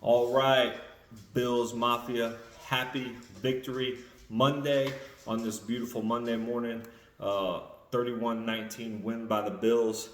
All right, Bills Mafia, happy Victory Monday on this beautiful Monday morning. 31-19 win by the Bills.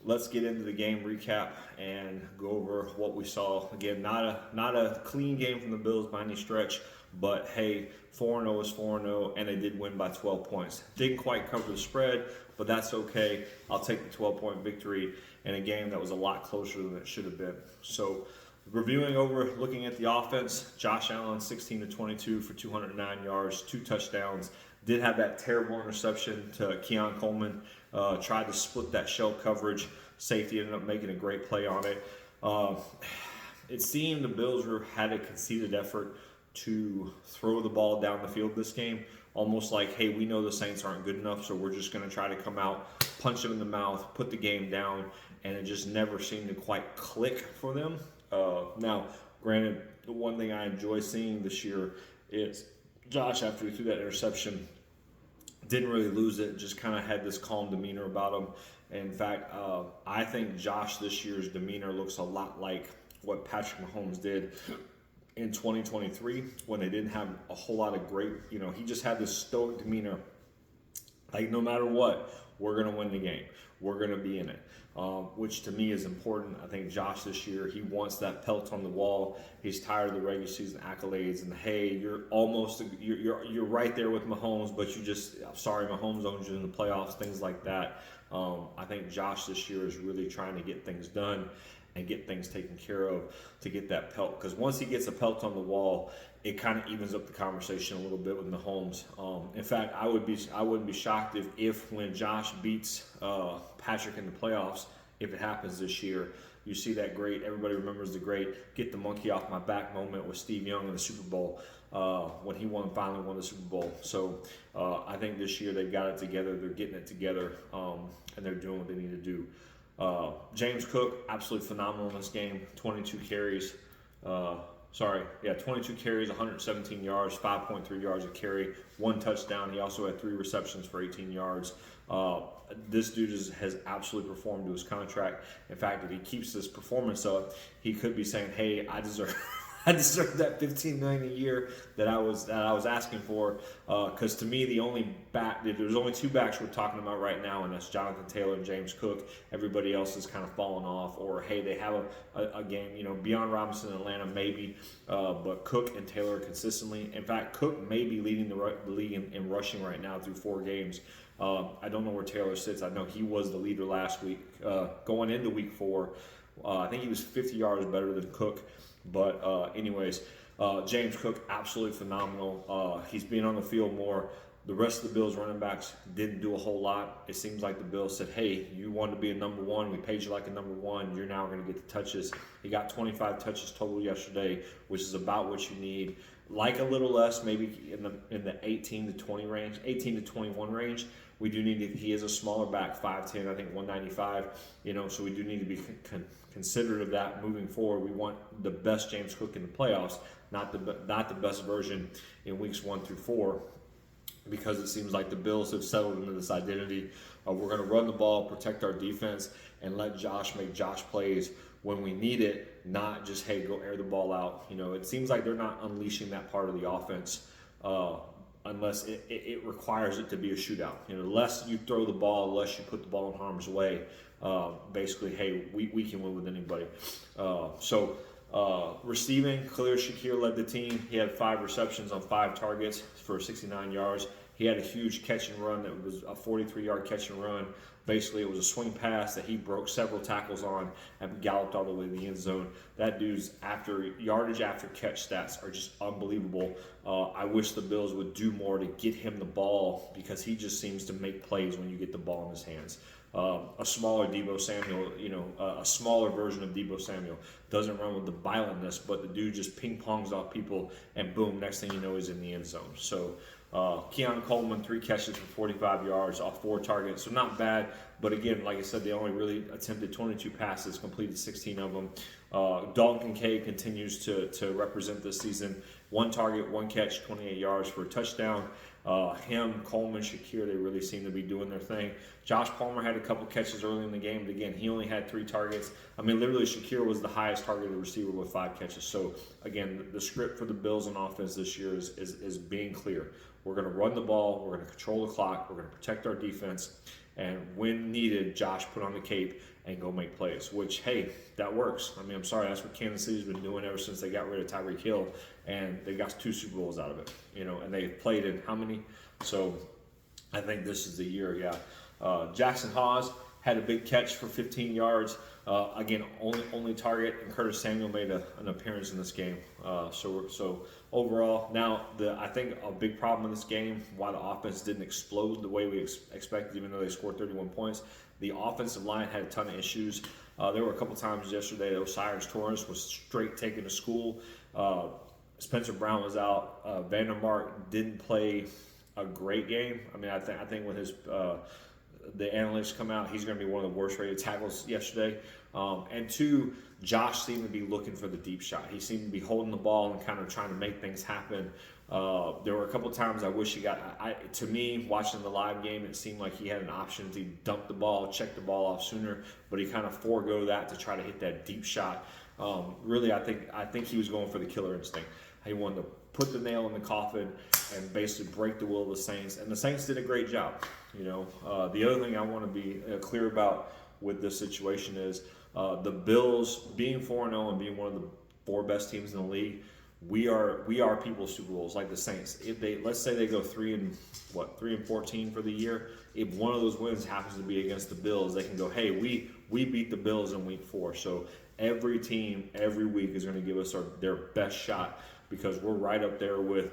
Let's get into the game recap and go over what we saw. Again, not a clean game from the Bills by any stretch, but hey, 4-0 is 4-0, and they did win by 12 points. Didn't quite cover the spread, but that's okay. I'll take the 12-point victory in a game that was a lot closer than it should have been. So, reviewing over, looking at the offense, Josh Allen 16 to 22 for 209 yards, 2 touchdowns. Did have that terrible interception to Keon Coleman. Tried to split that shell coverage. Safety ended up making a great play on it. It seemed the Bills had a conceded effort to throw the ball down the field this game. Almost like, hey, we know the Saints aren't good enough, so we're just going to try to come out, punch them in the mouth, put the game down, and it just never seemed to quite click for them. Now, granted, the one thing I enjoy seeing this year is Josh, after he threw that interception, didn't really lose it, just kind of had this calm demeanor about him. In fact, I think Josh this year's demeanor looks a lot like what Patrick Mahomes did in 2023 when they didn't have a whole lot of great, he just had this stoic demeanor. Like, no matter what, we're going to win the game. We're going to be in it, which to me is important. I think Josh this year, he wants that pelt on the wall. He's tired of the regular season accolades and, hey, you're right there with Mahomes, but I'm sorry, Mahomes owns you in the playoffs, things like that. I think Josh this year is really trying to get things done and get things taken care of to get that pelt. Because once he gets a pelt on the wall, it kind of evens up the conversation a little bit with Mahomes. In fact, I wouldn't be shocked if when Josh beats Patrick in the playoffs, if it happens this year, you see that great, everybody remembers the great get the monkey off my back moment with Steve Young in the Super Bowl when he finally won the Super Bowl. So I think this year they've got it together, they're getting it together, and they're doing what they need to do. James Cook, absolutely phenomenal in this game. 22 carries, 22 carries, 117 yards, 5.3 yards a carry, 1 touchdown. He also had 3 receptions for 18 yards. This dude has absolutely performed to his contract. In fact, if he keeps this performance up, he could be saying, "Hey, I deserve." I deserve that $15 million a year that I was asking for. Because to me, there's only 2 backs we're talking about right now, and that's Jonathan Taylor and James Cook. Everybody else has kind of fallen off, or hey, they have a game. Beyond Robinson in Atlanta, maybe, but Cook and Taylor consistently. In fact, Cook may be leading the league in rushing right now through 4 games. I don't know where Taylor sits. I know he was the leader last week. Going into week 4, I think he was 50 yards better than Cook. But anyways, James Cook, absolutely phenomenal. He's been on the field more. The rest of the Bills running backs didn't do a whole lot. It seems like the Bills said, hey, you wanted to be a number 1. We paid you like a number 1. You're now going to get the touches. He got 25 touches total yesterday, which is about what you need. Like a little less, maybe in the 18 to 20 range, 18 to 21 range. We do need to, he is a smaller back, 5'10", I think 195, so we do need to be considerate of that moving forward. We want the best James Cook in the playoffs, not the best version in weeks 1 through 4, because it seems like the Bills have settled into this identity of we're going to run the ball, protect our defense, and let Josh make Josh plays when we need it, not just, hey, go air the ball out. It seems like they're not unleashing that part of the offense unless it requires it to be a shootout. The less you throw the ball, the less you put the ball in harm's way. Basically, hey, we can win with anybody. Receiving, Khalil Shakir led the team. He had 5 receptions on 5 targets for 69 yards. He had a huge catch and run that was a 43-yard catch and run. Basically, it was a swing pass that he broke several tackles on and galloped all the way to the end zone. That dude's yardage after catch stats are just unbelievable. I wish the Bills would do more to get him the ball, because he just seems to make plays when you get the ball in his hands. A smaller Deebo Samuel, a smaller version of Deebo Samuel. Doesn't run with the violentness, but the dude just ping-pongs off people, and boom, next thing you know, he's in the end zone. So Keon Coleman, 3 catches for 45 yards off 4 targets, so not bad. But again, like I said, they only really attempted 22 passes, completed 16 of them. Dalton Kincaid continues to represent this season. 1 target, 1 catch, 28 yards for a touchdown. Him, Coleman, Shakir, they really seem to be doing their thing. Josh Palmer had a couple catches early in the game, but again, he only had 3 targets. I mean, literally, Shakir was the highest targeted receiver with 5 catches. So, again, the script for the Bills on offense this year is being clear. We're going to run the ball. We're going to control the clock. We're going to protect our defense. And when needed, Josh put on the cape and go make plays, which, hey, that works. I mean, I'm sorry, that's what Kansas City's been doing ever since they got rid of Tyreek Hill, and they got 2 Super Bowls out of it, and they played in how many? So I think this is the year, yeah. Jackson Hawes had a big catch for 15 yards. Again, only target, and Curtis Samuel made an appearance in this game. So overall, now I think a big problem in this game, why the offense didn't explode the way we expected, even though they scored 31 points, the offensive line had a ton of issues. There were a couple times yesterday that Osiris Torres was straight taken to school. Spencer Brown was out. Vandermark didn't play a great game. I mean, I think when the analytics come out, he's going to be one of the worst rated tackles yesterday. And 2, Josh seemed to be looking for the deep shot. He seemed to be holding the ball and kind of trying to make things happen. There were a couple times I wish he got. To me, watching the live game, it seemed like he had an option to dump the ball, check the ball off sooner, but he kind of forego that to try to hit that deep shot. Really, I think he was going for the killer instinct. He wanted to put the nail in the coffin and basically break the will of the Saints, and the Saints did a great job. The other thing I want to be clear about with this situation is the Bills being 4-0 and being one of the 4 best teams in the league. We are people's Super Bowls, like the Saints. If let's say they go 3-14 for the year. If one of those wins happens to be against the Bills, they can go, hey, we beat the Bills in week 4. So every team every week is going to give us their best shot, because we're right up there with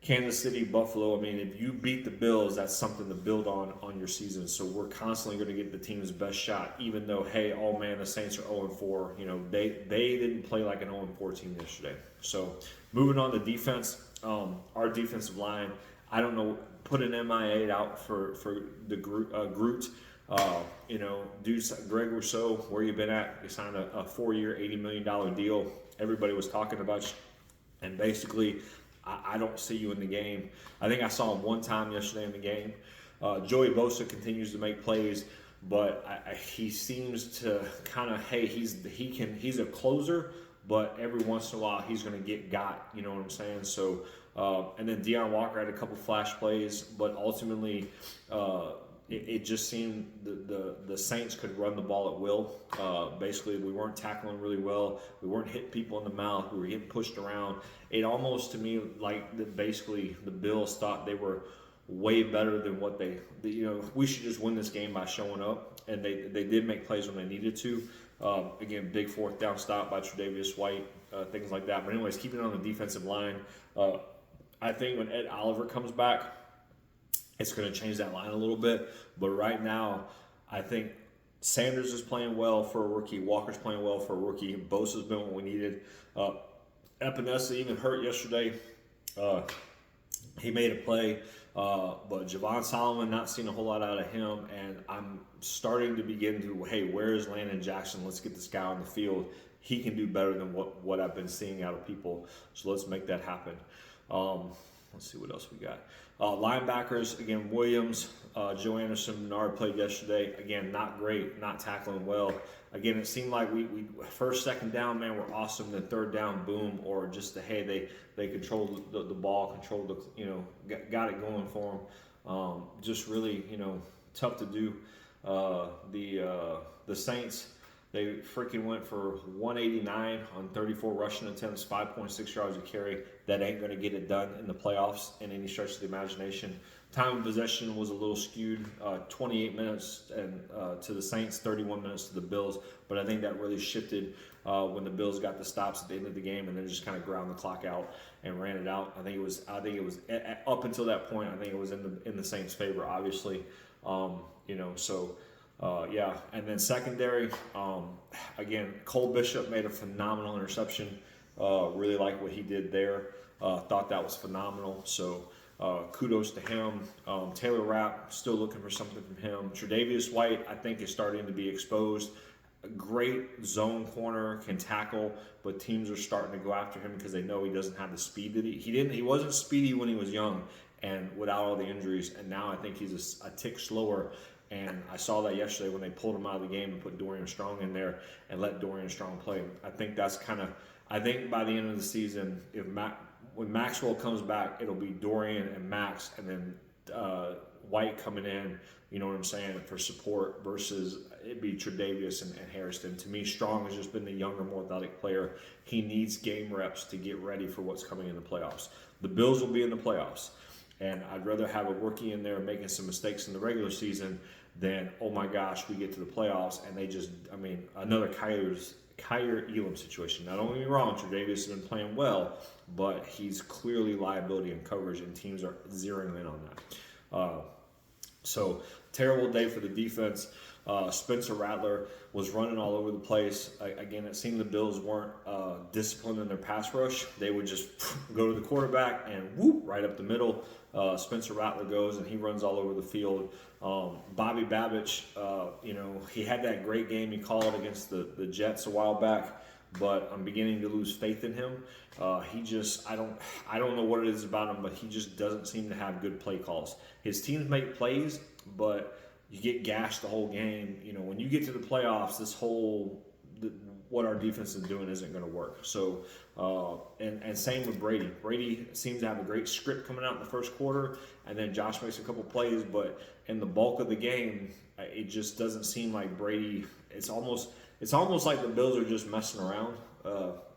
Kansas City, Buffalo. I mean, if you beat the Bills, that's something to build on your season. So we're constantly going to get the team's best shot, even though, hey, oh man, the Saints are 0-4. They didn't play like an 0-4 team yesterday. So moving on to defense, our defensive line, I don't know, put an MIA out for the Groot. Greg Rousseau, where you been at? You signed a 4-year, $80 million deal. Everybody was talking about you, and basically, I don't see you in the game. I think I saw him one time yesterday in the game. Joey Bosa continues to make plays, but he seems to kind of, hey, he's a closer, but every once in a while he's going to got. You know what I'm saying? So, and then Deion Walker had a couple flash plays, but ultimately, it just seemed the Saints could run the ball at will. Basically, we weren't tackling really well. We weren't hitting people in the mouth. We were getting pushed around. It almost, to me, like basically the Bills thought they were way better than what we should just win this game by showing up. And they did make plays when they needed to. Again, big 4th down stop by Tre'Davious White, things like that. But anyways, keeping it on the defensive line, I think when Ed Oliver comes back, it's going to change that line a little bit. But right now, I think Sanders is playing well for a rookie. Walker's playing well for a rookie. Bosa's been what we needed. Epinesa even hurt yesterday. He made a play. But Javon Solomon, not seeing a whole lot out of him. And I'm starting to begin to, hey, where is Landon Jackson? Let's get this guy on the field. He can do better than what I've been seeing out of people. So let's make that happen. Let's see what else we got. Linebackers, again, Williams, Joe Anderson, Bernard played yesterday. Again, not great, not tackling well. Again, it seemed like we first, second down, man, we're awesome. Then third down, boom, or just they controlled the ball, controlled got it going for them. Just really, tough to do. The Saints, they freaking went for 189 on 34 rushing attempts, 5.6 yards a carry. That ain't going to get it done in the playoffs in any stretch of the imagination. Time of possession was a little skewed, 28 minutes to the Saints, 31 minutes to the Bills. But I think that really shifted when the Bills got the stops at the end of the game and then just kind of ground the clock out and ran it out. I think it was up until that point. I think it was in the Saints' favor, obviously. Yeah, and then secondary, again, Cole Bishop made a phenomenal interception. Really like what he did there. Thought that was phenomenal. So kudos to him. Taylor Rapp, still looking for something from him. Tre'Davious White, I think, is starting to be exposed. a great zone corner, can tackle, but teams are starting to go after him because they know he doesn't have the speed that he wasn't speedy when he was young and without all the injuries, and now I think he's a tick slower. And I saw that yesterday when they pulled him out of the game and put Dorian Strong in there and let Dorian Strong play. I think that's I think by the end of the season, when Maxwell comes back, it'll be Dorian and Max, and then White coming in, you know what I'm saying, for support versus it'd be Tre'Davious and Hairston. To me, Strong has just been the younger, more athletic player. He needs game reps to get ready for what's coming in the playoffs. The Bills will be in the playoffs, and I'd rather have a rookie in there making some mistakes in the regular season than, oh my gosh, we get to the playoffs and they just, another Kyer Elam situation. Now, don't get me wrong, Tre'Davious has been playing well, but he's clearly liability in coverage, and teams are zeroing in on that. So, terrible day for the defense. Spencer Rattler was running all over the place. Again, it seemed the Bills weren't disciplined in their pass rush. They would just go to the quarterback and whoop, right up the middle. Spencer Rattler goes and he runs all over the field. Bobby Babich, he had that great game he called against the Jets a while back, but I'm beginning to lose faith in him. I don't know what it is about him, but he just doesn't seem to have good play calls. His teams make plays, but you get gashed the whole game. When you get to the playoffs, what our defense is doing isn't going to work. So, and same with Brady. Brady seems to have a great script coming out in the first quarter, and then Josh makes a couple plays, but in the bulk of the game, it just doesn't seem like Brady. It's almost like the Bills are just messing around.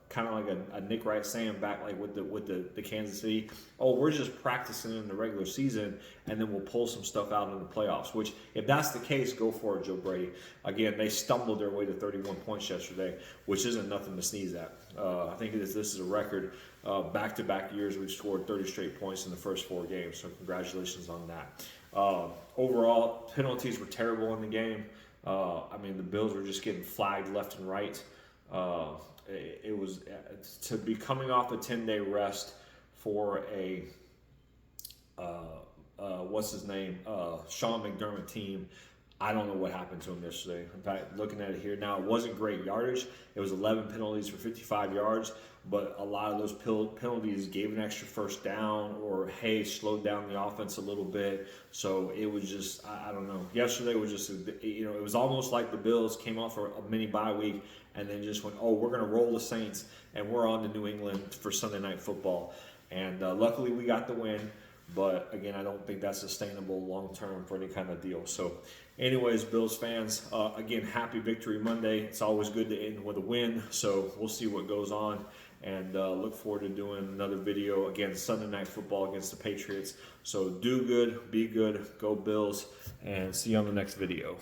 Kind of like a Nick Wright saying back like with the Kansas City, oh, we're just practicing in the regular season and then we'll pull some stuff out in the playoffs, which if that's the case, go for it, Joe Brady. Again, they stumbled their way to 31 points yesterday, which isn't nothing to sneeze at. I think this is a record. Back-to-back years we've scored 30 straight points in the first 4 games, so congratulations on that. Overall, penalties were terrible in the game. The Bills were just getting flagged left and right. It was to be coming off a 10-day rest for a Sean McDermott team. I don't know what happened to him yesterday. In fact, looking at it here now, it wasn't great yardage. It was 11 penalties for 55 yards, but a lot of those penalties gave an extra first down or, hey, slowed down the offense a little bit. So it was just, I don't know. Yesterday was just, it was almost like the Bills came off for a mini bye week and then just went, oh, we're going to roll the Saints and we're on to New England for Sunday Night Football. And luckily we got the win. But again, I don't think that's sustainable long-term for any kind of deal. So anyways, Bills fans, again, happy Victory Monday. It's always good to end with a win. So we'll see what goes on and look forward to doing another video. Again, Sunday Night Football against the Patriots. So do good, be good, go Bills, and see you on the next video.